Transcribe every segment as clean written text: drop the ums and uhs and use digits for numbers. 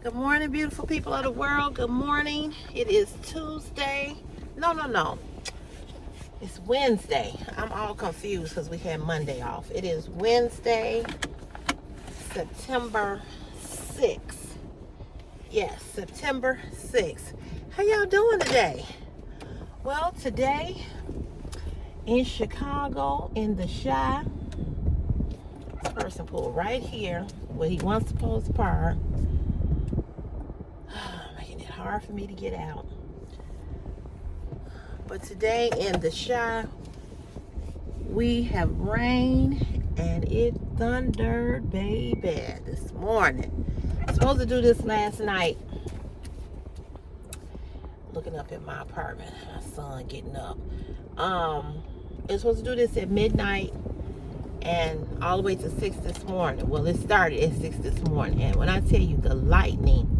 Good morning, beautiful people of the world. Good morning. It is Tuesday. No. It's Wednesday. I'm all confused because we had Monday off. It is Wednesday, September 6th. Yes, September 6th. How y'all doing today? Well, today in Chicago, in the Chi, this person pulled right here where he wants to post park. Making it hard for me to get out. But today in the Chi, we have rain and it thundered, baby, this morning. I was supposed to do this last night. Looking up at my apartment, my son getting up. It's supposed to do this at midnight and all the way to 6 this morning. Well, it started at 6 this morning. And when I tell you the lightning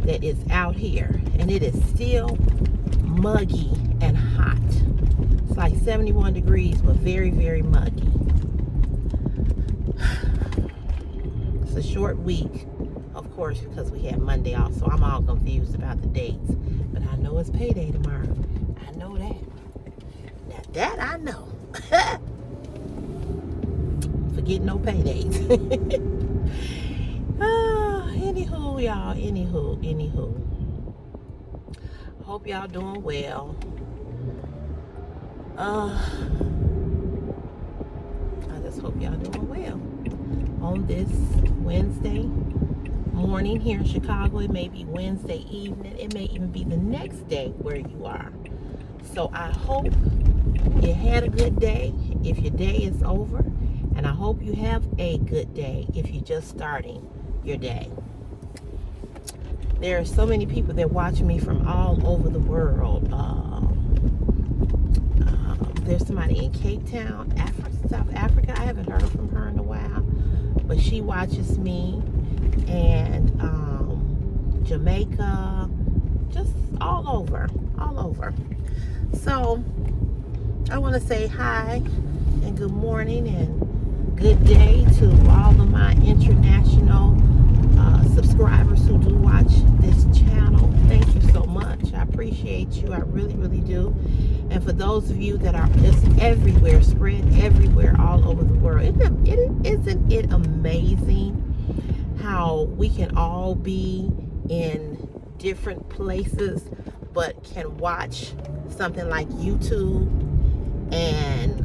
that is out here, and it is still muggy and hot. It's like 71 degrees, but very, very muggy. It's a short week, of course, because we had Monday off, so I'm all confused about the dates. But I know it's payday tomorrow. I know that. Now that I know. Forget no paydays. Anywho, y'all. Anywho. Hope y'all doing well. I just hope y'all doing well. On this Wednesday morning here in Chicago, it may be Wednesday evening. It may even be the next day where you are. So I hope you had a good day if your day is over. And I hope you have a good day if you're just starting your day. There are so many people that watch me from all over the world. There's somebody in Cape Town, South Africa. I haven't heard from her in a while, but she watches me. And Jamaica, just all over. So I want to say hi and good morning and good day to all of my international subscribers who do watch this channel. Thank you so much. I appreciate you. I really, really do. And for those of you that are just everywhere, spread everywhere, all over the world, isn't it amazing how we can all be in different places but can watch something like YouTube and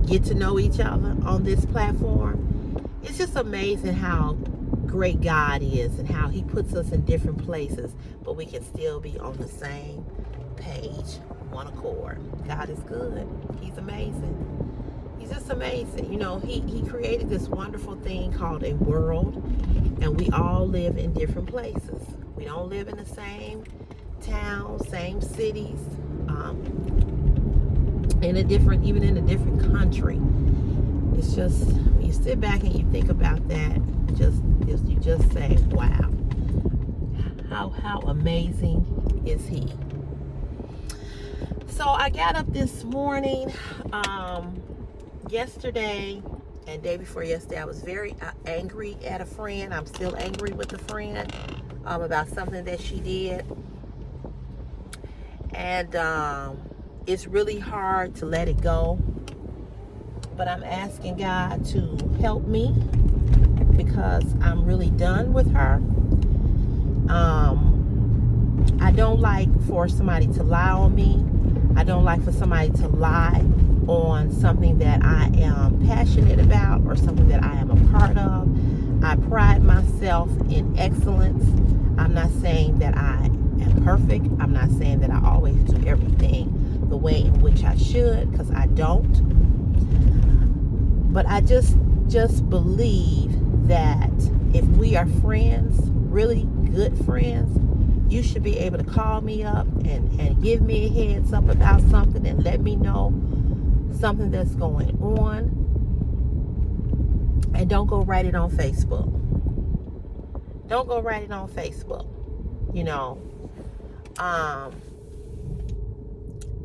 get to know each other on this platform? It's just amazing how great God is and how he puts us in different places, but we can still be on the same page, one accord. God is good. He's amazing. He's just amazing. You know, he created this wonderful thing called a world, and we all live in different places. We don't live in the same town, same cities, even in a different country. It's just, when you sit back and you think about that, you just say, wow, how amazing is he? So I got up this morning, yesterday and day before yesterday, I was very angry at a friend. I'm still angry with a friend about something that she did. And it's really hard to let it go. But I'm asking God to help me because I'm really done with her. I don't like for somebody to lie on me. I don't like for somebody to lie on something that I am passionate about or something that I am a part of. I pride myself in excellence. I'm not saying that I am perfect. I'm not saying that I always do everything the way in which I should, because I don't. But I just believe that if we are friends, really good friends, you should be able to call me up and give me a heads up about something and let me know something that's going on. And don't go write it on Facebook. Don't go write it on Facebook, you know.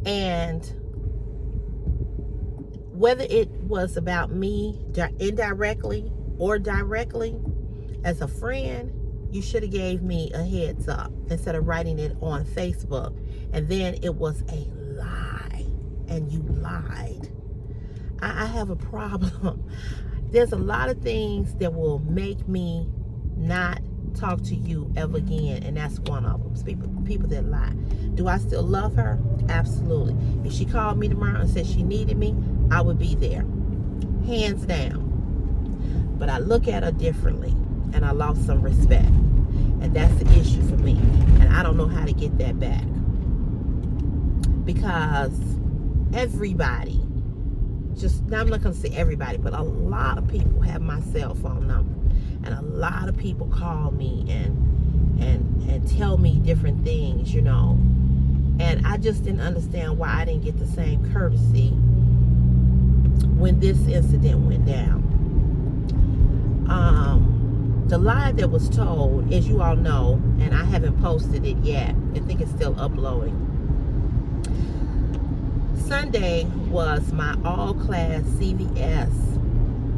And whether it was about me indirectly or directly as a friend, You should have gave me a heads up instead of writing it on Facebook. And then it was a lie, and you lied. I have a problem. There's a lot of things that will make me not talk to you ever again, and that's one of them. People that lie. Do I still love her? Absolutely. If she called me tomorrow and said she needed me, I would be there, hands down. But I look at her differently, and I lost some respect, and that's the issue for me. And I don't know how to get that back, because everybody, I'm not going to say everybody, but a lot of people have my cell phone number, and a lot of people call me and tell me different things, and I just didn't understand why I didn't get the same courtesy when this incident went down. The lie that was told, as you all know, and I haven't posted it yet, I think it's still uploading. Sunday was my all-class CVS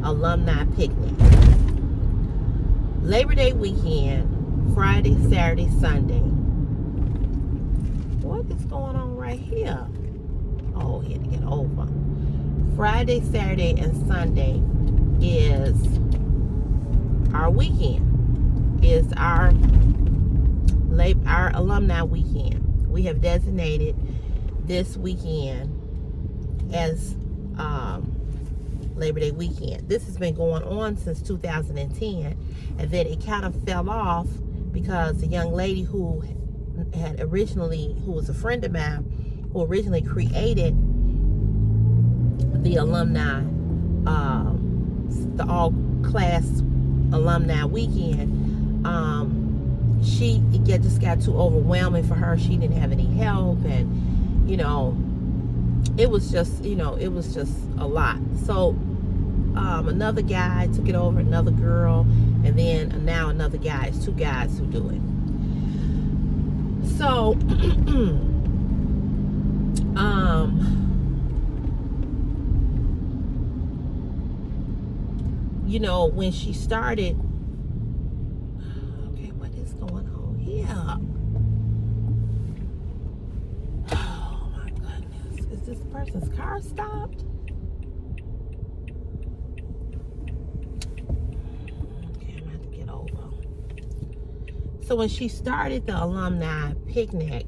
alumni picnic. Labor Day weekend, Friday, Saturday, Sunday. What is going on right here? Oh, he had to get over. Friday, Saturday, and Sunday is our weekend. Is our alumni weekend. We have designated this weekend as Labor Day weekend. This has been going on since 2010, and then it kind of fell off because the young lady who was a friend of mine, who originally created the alumni, the all-class alumni weekend, it just got too overwhelming for her. She didn't have any help, and it was just a lot. So another guy took it over, another girl, and then now another guy. It's two guys who do it. So when she started, okay, what is going on here? Oh my goodness, is this person's car stopped? Okay, I'm gonna have to get over. So when she started the alumni picnic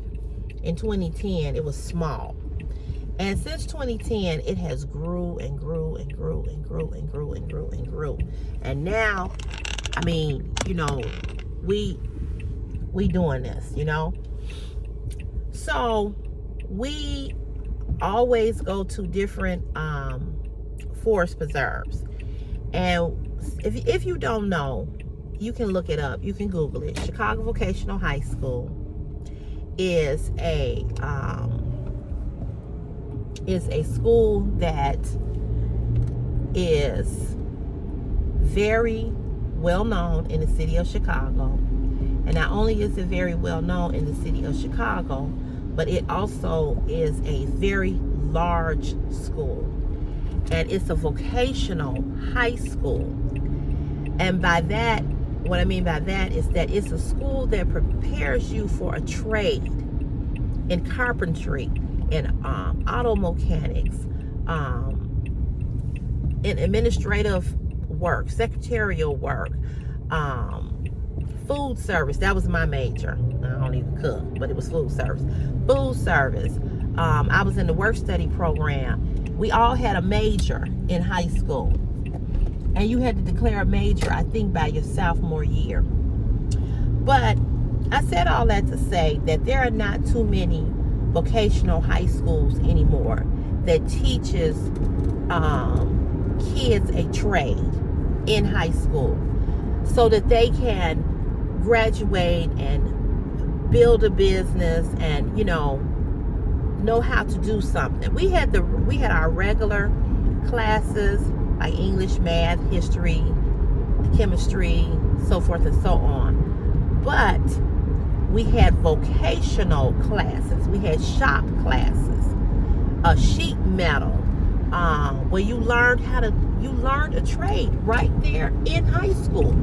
in 2010, it was small. And since 2010, it has grew and grew and grew and grew and grew and grew and grew. And now, we doing this, So we always go to different forest preserves. And if you don't know, you can look it up. You can Google it. Chicago Vocational High School is a school that is very well known in the city of Chicago. And not only is it very well known in the city of Chicago, but it also is a very large school. And it's a vocational high school. And by that, what I mean by that is that it's a school that prepares you for a trade in carpentry, in auto mechanics, in administrative work, secretarial work, food service. That was my major. I don't even cook, but it was food service. Food service. I was in the work study program. We all had a major in high school. And you had to declare a major, I think, by your sophomore year. But I said all that to say that there are not too many vocational high schools anymore that teaches kids a trade in high school so that they can graduate and build a business and know how to do something. We had our regular classes like English, math, history, chemistry, so forth and so on. But we had vocational classes. We had shop classes, sheet metal, where you learned a trade right there in high school.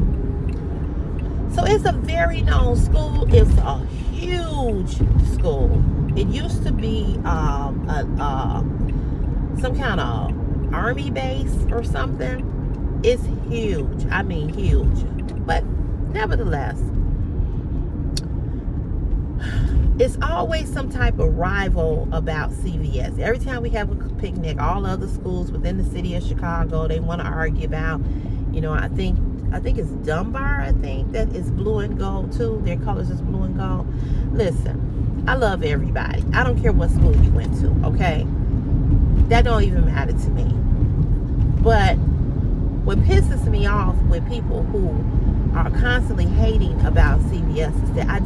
So it's a very known school. It's a huge school. It used to be some kind of army base or something. It's huge. I mean huge. But nevertheless, it's always some type of rival about CVS. Every time we have a picnic, all other schools within the city of Chicago, they want to argue about, I think it's Dunbar, I think, that is blue and gold too. Their colors is blue and gold. Listen, I love everybody. I don't care what school you went to, okay? That don't even matter to me. But what pisses me off with people who are constantly hating about CVS is that I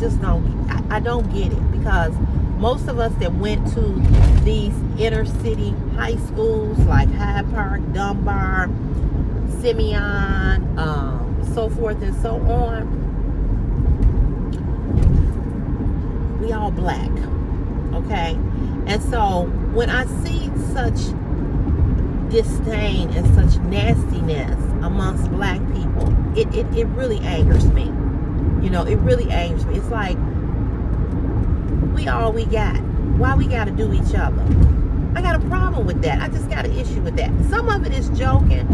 don't get it, because most of us that went to these inner city high schools like Hyde Park, Dunbar, Simeon, so forth and so on, we all black, okay? And so when I see such disdain and such nastiness amongst black people, it really angers me. It really angers me. It's like, we all we got. Why we got to do each other? I got a problem with that. I just got an issue with that. Some of it is joking.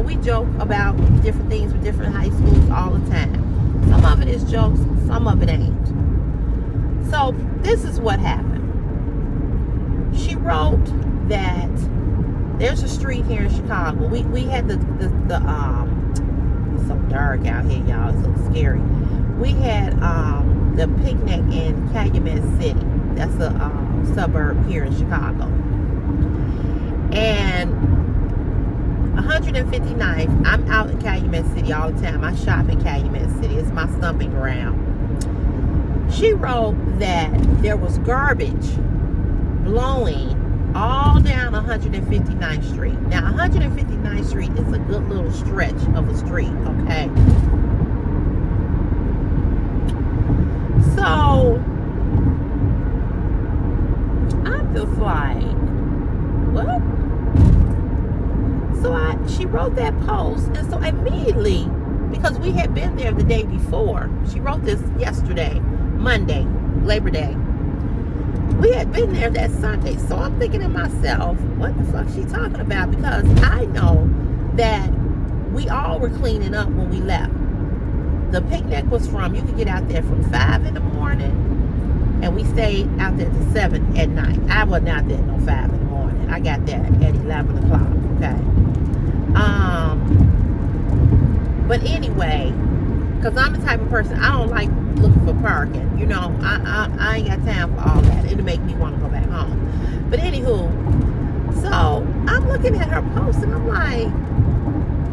We joke about different things with different high schools all the time. Some of it is jokes. Some of it ain't. So this is what happened. She wrote that there's a street here in Chicago. We had the it's so dark out here, y'all. It's so scary. We had the picnic in Calumet City. That's a suburb here in Chicago. And 159th, I'm out in Calumet City all the time. I shop in Calumet City. It's my stomping ground. She wrote that there was garbage blowing all down 159th Street. Now, 159th Street is a good little stretch of a street, okay? So, I'm just like, what? So she wrote that post, and so immediately, because we had been there the day before, she wrote this yesterday, Monday, Labor Day. We had been there that Sunday, so I'm thinking to myself, what the fuck is she talking about? Because I know that we all were cleaning up when we left. The picnic was you could get out there from 5 in the morning, and we stayed out there till 7 at night. I wasn't out there no 5 in the morning. I got there at 11 o'clock, okay? But anyway, because I'm the type of person, I don't like looking for parking. I ain't got time for all that. It'll make me want to go back home. But anywho, so I'm looking at her post and I'm like,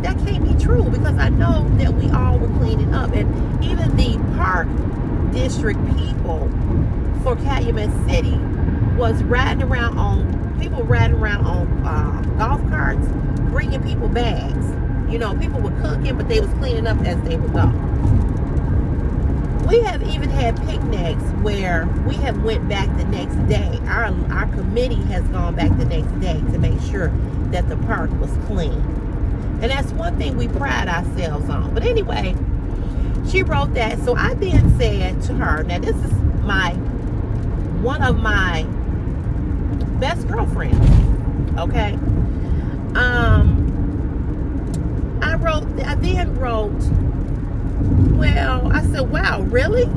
that can't be true, because I know that we all were cleaning up. And even the park district people for Calumet City was riding around on golf carts, bringing people bags. People were cooking, but they was cleaning up as they would go. We have even had picnics where we have went back the next day. Our committee has gone back the next day to make sure that the park was clean. And that's one thing we pride ourselves on. But anyway, she wrote that. So I then said to her, now this is one of my best girlfriends, okay? I then wrote, well, I said, wow, really?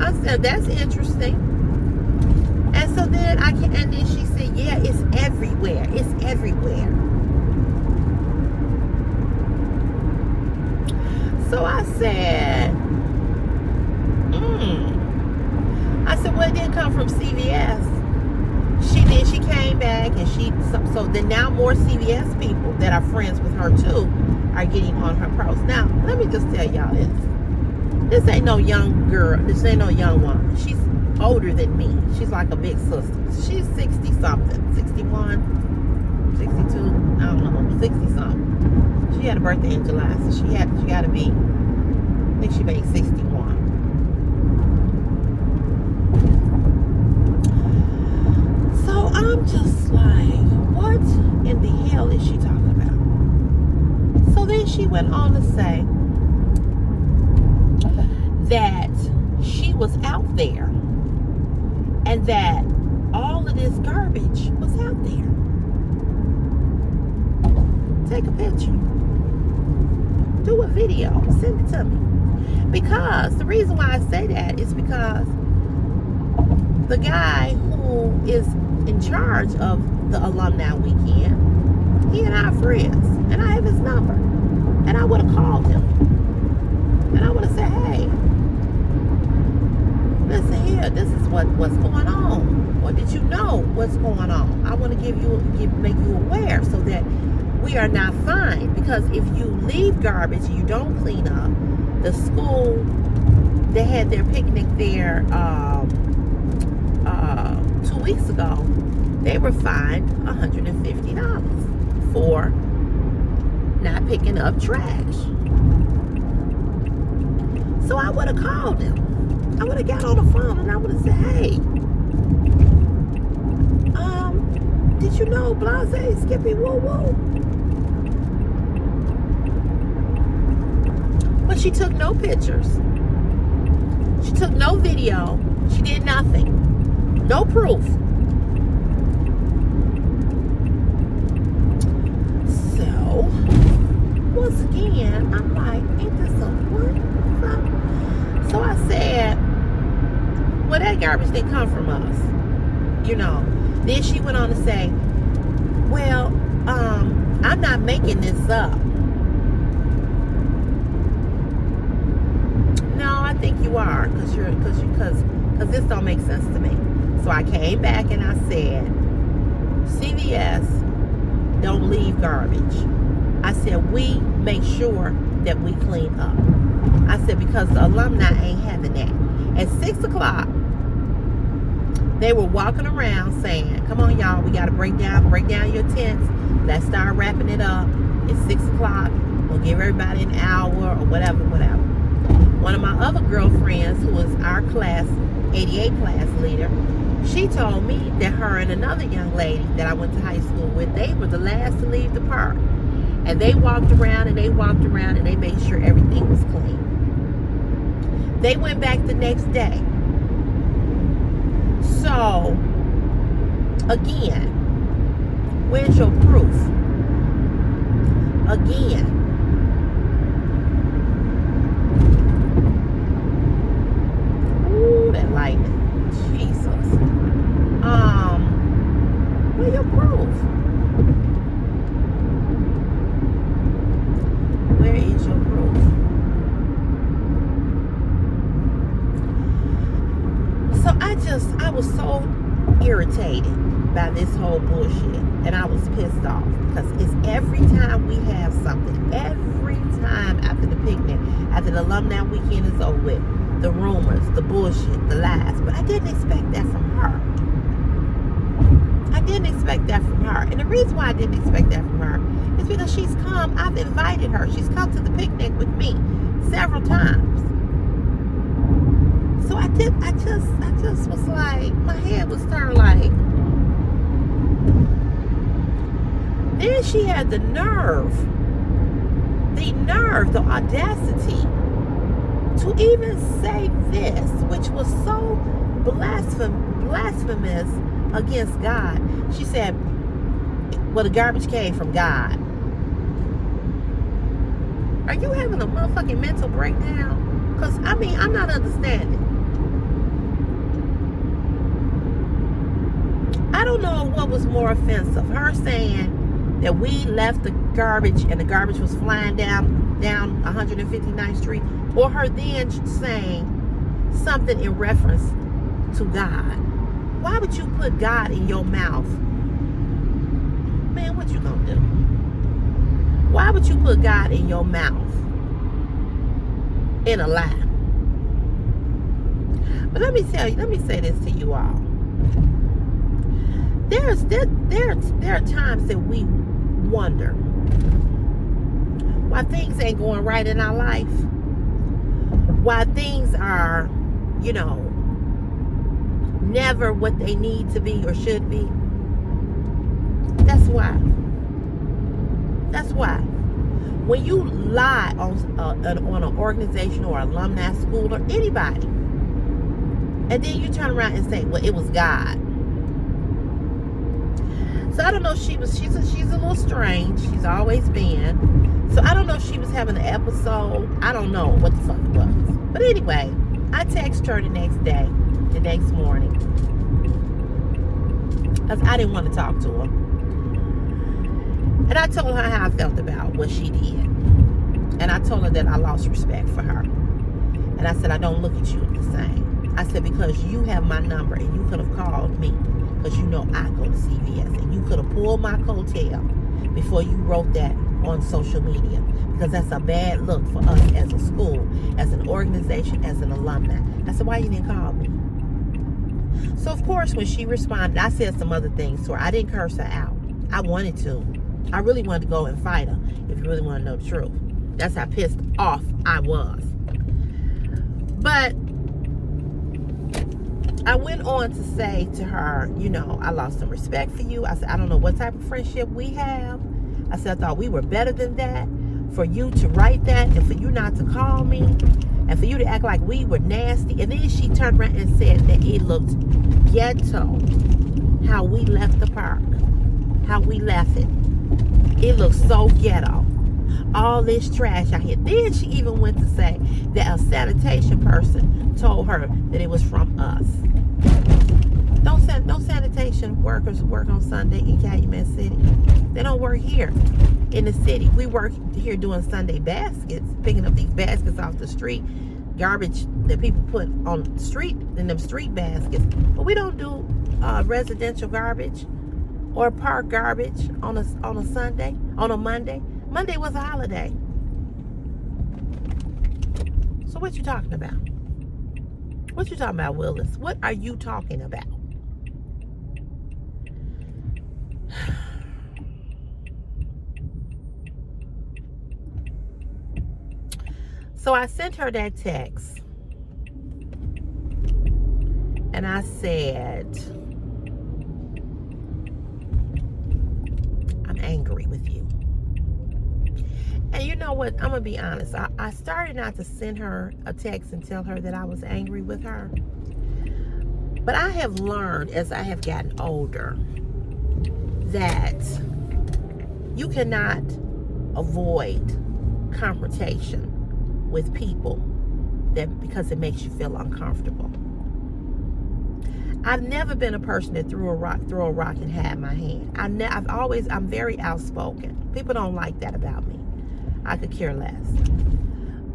I said, that's interesting. And so then and then she said, yeah, it's everywhere. It's everywhere. So I said, I said, well, it didn't come from CVS. She came back, and so then now more CVS people that are friends with her too are getting on her post. Now, let me just tell y'all this. This ain't no young girl. This ain't no young woman. She's older than me. She's like a big sister. She's 60-something. 61, 62, I don't know, 60-something. She had a birthday in July, so she got to be, I think she made 61. So I'm just like, what in the hell is she talking about? So then she went on to say, that she was out there and that all of this garbage was out there. Take a picture. Do a video. Send it to me. Because the reason why I say that is because the guy who is in charge of the alumni weekend, he and I are friends. And I have his number. And I would have called him. And I would have said, hey, listen here, this is what's going on. Or did you know what's going on? I want to make you aware so that we are not fined. Because if you leave garbage and you don't clean up, the school, they had their picnic there 2 weeks ago. They were fined $150 for not picking up trash. So I would have called him. I would have got on the phone and I would have said, hey, did you know Blase, Skippy, woo woo? But she took no pictures. She took no video. She did nothing. No proof. So, once again, I'm like, ain't this a what? So I said, well, that garbage didn't come from us. You know. Then she went on to say, well, I'm not making this up. No, I think you are, because this don't make sense to me. So I came back and I said, CVS don't leave garbage. I said, we make sure that we clean up. I said, because the alumni ain't having that. At 6 o'clock, they were walking around saying, come on, y'all, we got to break down your tents. Let's start wrapping it up. It's 6 o'clock. We'll give everybody an hour or whatever. One of my other girlfriends, who was our class, 88 class leader, she told me that her and another young lady that I went to high school with, they were the last to leave the park. And they walked around and they made sure everything was clean. They went back the next day. So, again, where's your proof? Again. Ooh, that lightning. Jesus. Where's your proof? Where is your proof? So I was so irritated by this whole bullshit, and I was pissed off because it's every time we have something, every time after the picnic, after the alumni weekend is over with, the rumors, the bullshit, the lies. But I didn't expect that from her. I didn't expect that from her. And the reason why I didn't expect that from her is because she's come, I've invited her. She's come to the picnic with me several times. So I just was like, my head was turned like. Then she had the nerve, the audacity to even say this, which was so blasphemous against God. She said, well, the garbage came from God. Are you having a motherfucking mental breakdown? Because, I mean, I'm not understanding. I don't know what was more offensive. Her saying that we left the garbage and the garbage was flying down 159th Street, or her then saying something in reference to God. Why would you put God in your mouth? Man, what you gonna do? Why would you put God in your mouth in a lie? But let me say this to you all. There are times that we wonder why things ain't going right in our life, why things are, never what they need to be or should be. That's why. when you lie on an organization or alumni school or anybody, and then you turn around and say, well, it was God. So I don't know if she's a little strange. She's always been. So I don't know if she was having an episode. I don't know what the fuck it was. But anyway, I texted her the next morning. Because I didn't want to talk to her. And I told her how I felt about what she did. And I told her that I lost respect for her. And I said, I don't look at you the same. I said, because you have my number and you could have called me. Because you know I go to CVS. And you could have pulled my coattail before you wrote that on social media. Because that's a bad look for us as a school, as an organization, as an alumni. I said, why you didn't call me? So, of course, when she responded, I said some other things to her. I didn't curse her out. I wanted to. I really wanted to go and fight her, if you really want to know the truth. That's how pissed off I was. But I went on to say to her, you know, I lost some respect for you. I said, I don't know what type of friendship we have. I said, I thought we were better than that. For you to write that and for you not to call me and for you to act like we were nasty. And then she turned around and said that it looked ghetto how we left the park, how we left it. It looked so ghetto. All this trash out here. Then she even went to say that a sanitation person told her that it was from us. No sanitation workers work on Sunday in Calumet City. They don't work here in the city. We work here doing Sunday baskets, picking up these baskets off the street, garbage that people put on the street in them street baskets. But we don't do residential garbage or park garbage on a Sunday, on a Monday. Monday was a holiday. So what you talking about? What you talking about, Willis? What are you talking about? So I sent her that text. And I said, I'm angry with you. And you know what? I'm going to be honest. I started not to send her a text and tell her that I was angry with her. But I have learned as I have gotten older that you cannot avoid confrontation with people because it makes you feel uncomfortable. I've never been a person that threw a rock and had my hand. I'm very outspoken. People don't like that about me. I could care less.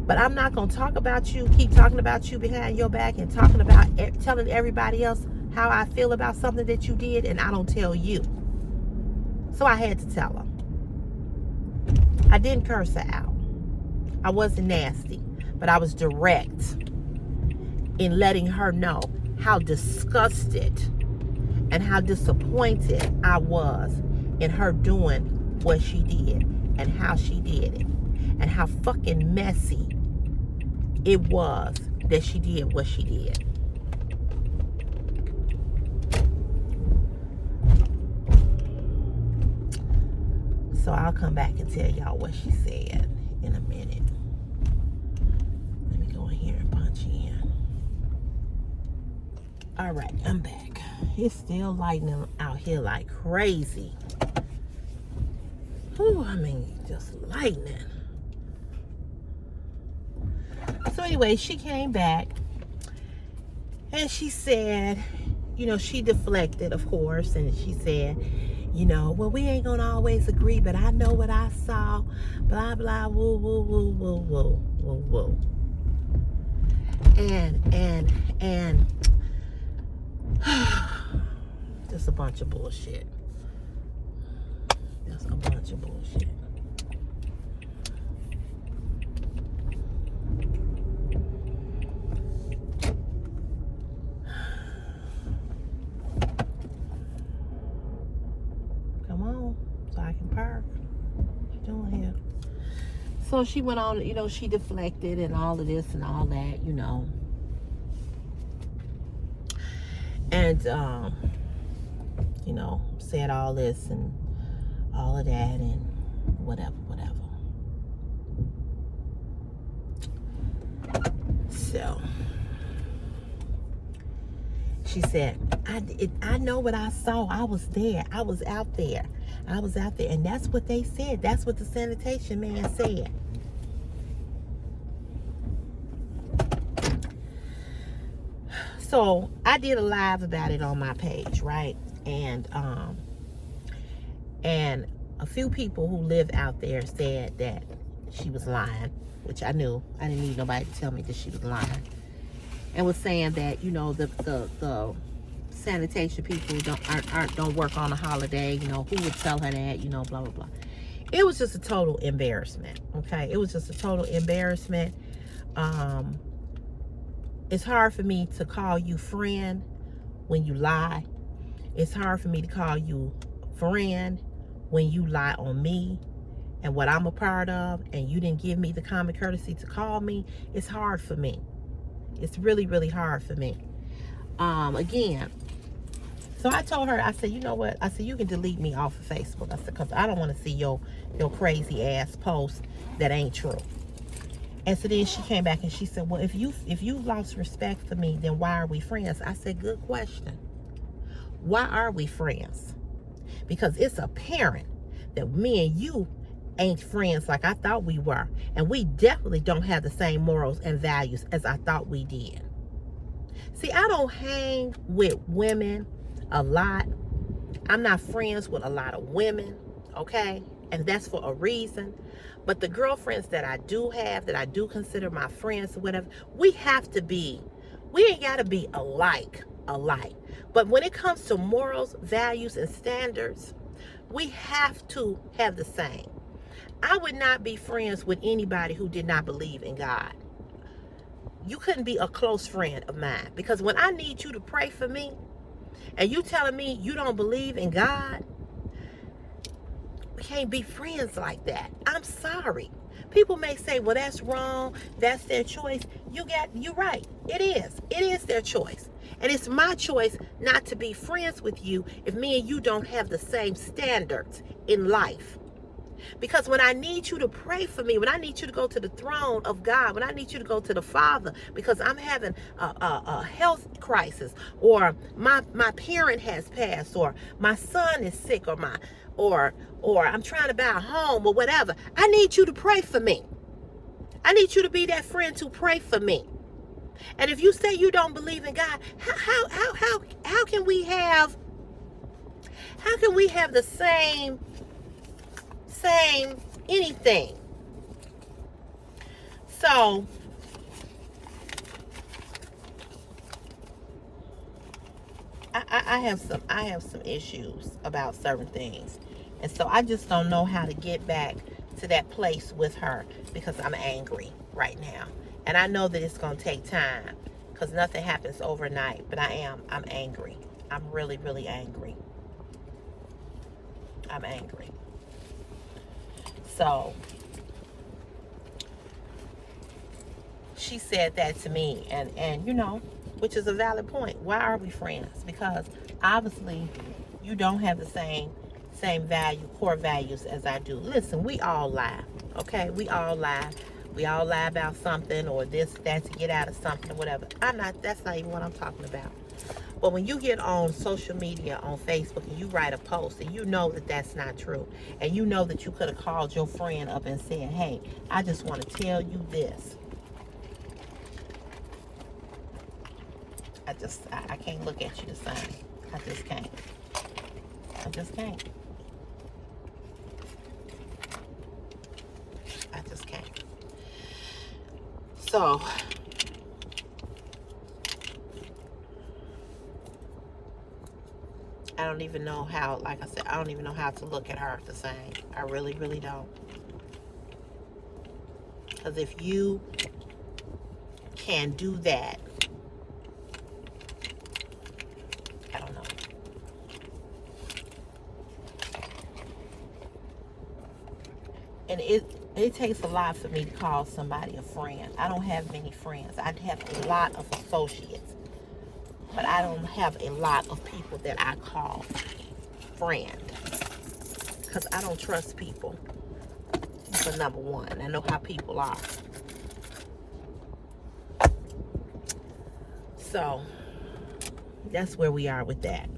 But I'm not going to talk about you, keep talking about you behind your back and telling everybody else how I feel about something that you did and I don't tell you. So I had to tell her. I didn't curse her out. I wasn't nasty, but I was direct in letting her know how disgusted and how disappointed I was in her doing what she did and how she did it and how fucking messy it was that she did what she did. So I'll come back and tell y'all what she said in a minute. Let me go in here and punch in. All right, I'm back. It's still lightning out here like crazy. Whew, I mean, just lightning. So anyway, she came back and she said, you know, she deflected, of course, and she said, you know, well, we ain't gonna always agree, but I know what I saw, blah, blah, woo, woo, woo, woo, woo, woo, woo. And just a bunch of bullshit. Just a bunch of bullshit. Come on, so I can park. What you doing here? So she went on, you know, she deflected and all of this and all that, you know. And, you know, said all this and all of that and whatever. She said, I know what I saw. I was there. I was out there. I was out there. And that's what they said. That's what the sanitation man said. So I did a live about it on my page, right? And a few people who live out there said that she was lying, which I knew. I didn't need nobody to tell me that she was lying. And was saying that, you know, the sanitation people don't work on a holiday. You know, who would tell her that? You know, blah blah blah. It was just a total embarrassment. Okay, it was just a total embarrassment. It's hard for me to call you friend when you lie. It's hard for me to call you friend when you lie on me and what I'm a part of, and you didn't give me the common courtesy to call me. It's hard for me. It's really, really hard for me. Again, so I told her, I said, you know what? I said, you can delete me off of Facebook. I said, because I don't want to see your crazy ass post that ain't true. And so then she came back and she said, well, if you lost respect for me, then why are we friends? I said, good question. Why are we friends? Because it's apparent that me and you ain't friends like I thought we were. And we definitely don't have the same morals and values as I thought we did. See, I don't hang with women a lot. I'm not friends with a lot of women, okay? And that's for a reason. But the girlfriends that I do have, that I do consider my friends or whatever, we ain't got to be alike. But when it comes to morals, values, and standards, we have to have the same. I would not be friends with anybody who did not believe in God. You couldn't be a close friend of mine, because when I need you to pray for me and you telling me you don't believe in God, we can't be friends like that. I'm sorry. People may say, well, that's wrong. That's their choice. You're right. It is their choice. And it's my choice not to be friends with you if me and you don't have the same standards in life. Because when I need you to pray for me, when I need you to go to the throne of God, when I need you to go to the Father because I'm having a health crisis, or my parent has passed, or my son is sick, or I'm trying to buy a home or whatever, I need you to pray for me. I need you to be that friend to pray for me. And if you say you don't believe in God, how can we have the same anything? So I have some issues about certain things, and so I just don't know how to get back to that place with her, because I'm angry right now, and I know that it's gonna take time, because nothing happens overnight. But I'm angry. I'm really, really angry. I'm angry. So she said that to me, and you know, which is a valid point. Why are we friends? Because obviously you don't have the same core values as I do. Listen, we all lie, okay? We all lie. We all lie about something, or that to get out of something, whatever. That's not even what I'm talking about. But when you get on social media, on Facebook, and you write a post, and you know that that's not true, and you know that you could have called your friend up and said, hey, I just want to tell you this. I can't look at you the same. I just can't. I just can't. So I don't even know how, like I said, I don't even know how to look at her the same. I really, really don't. Because if you can do that, I don't know. And it takes a lot for me to call somebody a friend. I don't have many friends. I have a lot of associates, but I don't have a lot of people that I call friend, because I don't trust people. For number one, I know how people are. So that's where we are with that.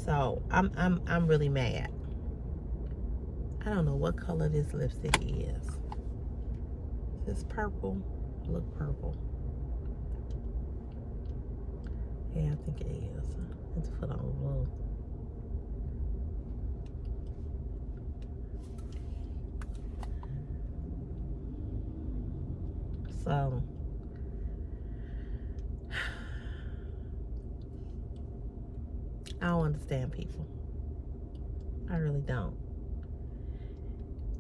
So I'm really mad. I don't know what color this lipstick is. Is this purple? Look purple. Yeah, I think it is. Let's put on blue. So I don't understand people. I really don't.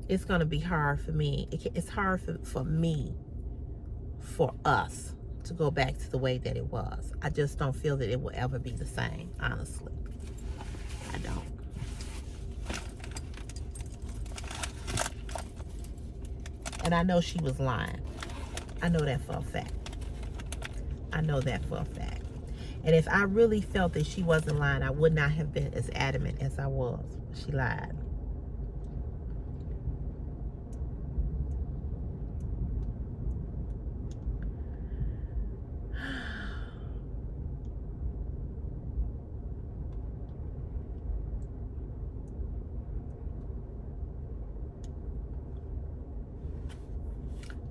It's gonna be hard for me. It's hard for me, for us, to go back to the way that it was. I just don't feel that it will ever be the same, honestly. I don't. And I know she was lying. I know that for a fact. I know that for a fact. And if I really felt that she wasn't lying, I would not have been as adamant as I was. She lied.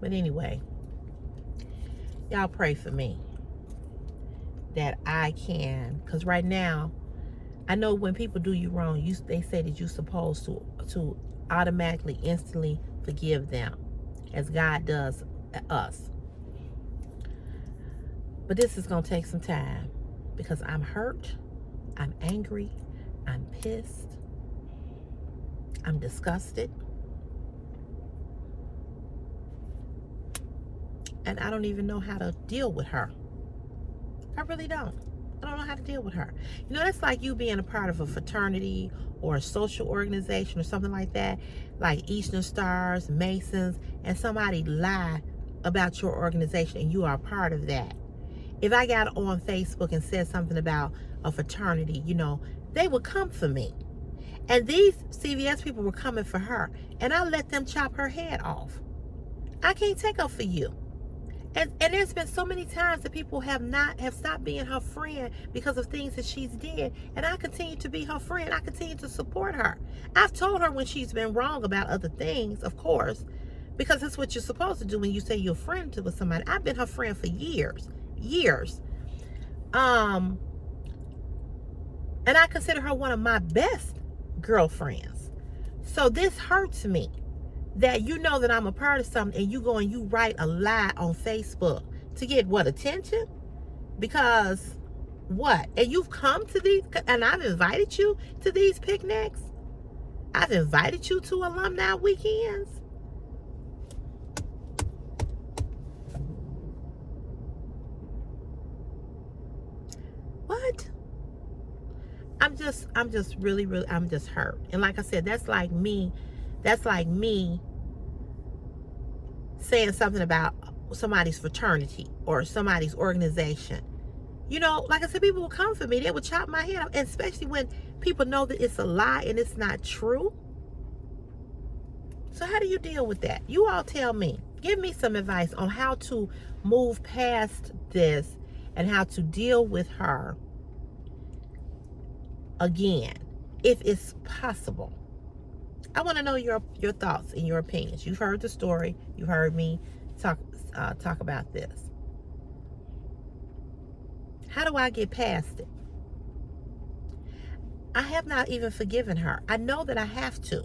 But anyway, y'all pray for me that I can, because right now, I know when people do you wrong, they say that you're supposed to automatically, instantly forgive them, as God does us. But this is going to take some time, because I'm hurt, I'm angry, I'm pissed, I'm disgusted, and I don't even know how to deal with her. I really don't. I don't know how to deal with her. You know, that's like you being a part of a fraternity or a social organization or something like that, like Eastern Stars, Masons, and somebody lie about your organization and you are a part of that. If I got on Facebook and said something about a fraternity, you know, they would come for me. And these CVS people were coming for her, and I let them chop her head off. I can't take up for you. And there's been so many times that people have stopped being her friend because of things that she's did, and I continue to be her friend. I continue to support her. I've told her when she's been wrong about other things, of course, because that's what you're supposed to do when you say you're a friend to somebody. I've been her friend for years. And I consider her one of my best girlfriends. So this hurts me, that you know that I'm a part of something and you go and you write a lie on Facebook to get what, attention? Because what? And you've come to these, and I've invited you to these picnics. I've invited you to alumni weekends. What? I'm just really, I'm just hurt. And like I said, that's like me saying something about somebody's fraternity or somebody's organization. You know, like I said, people will come for me. They would chop my head off. And especially when people know that it's a lie and it's not true. So how do you deal with that? You all tell me. Give me some advice on how to move past this and how to deal with her again, if it's possible. I want to know your thoughts and your opinions. You've heard the story. You've heard me talk about this. How do I get past it? I have not even forgiven her. I know that I have to.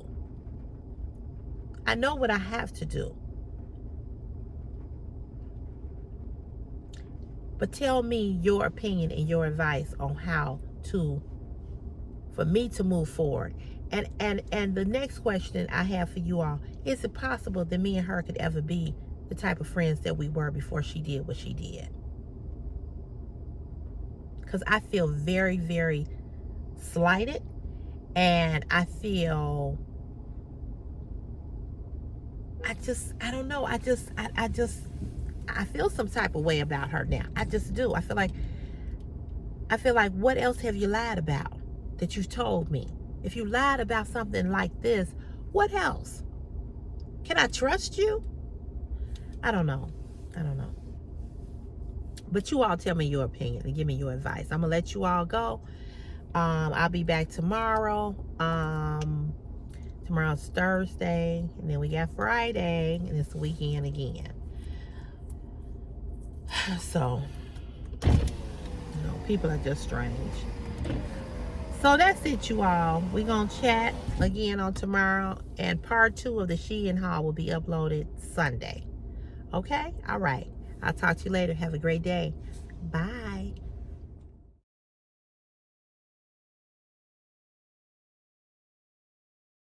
I know what I have to do. But tell me your opinion and your advice on how for me to move forward. And the next question I have for you all, is it possible that me and her could ever be the type of friends that we were before she did what she did? Because I feel very, very slighted, and I feel, I don't know, I feel some type of way about her now. I just do. I feel like, what else have you lied about that you've told me? If you lied about something like this, what else? Can I trust you? I don't know. But you all tell me your opinion and give me your advice. I'm gonna let you all go. I'll be back tomorrow. Tomorrow's Thursday, and then we got Friday, and it's the weekend again. So, people are just strange. So that's it, you all. We're gonna chat again on tomorrow, and part 2 of the Shein haul will be uploaded Sunday. Okay? All right. I'll talk to you later. Have a great day. Bye.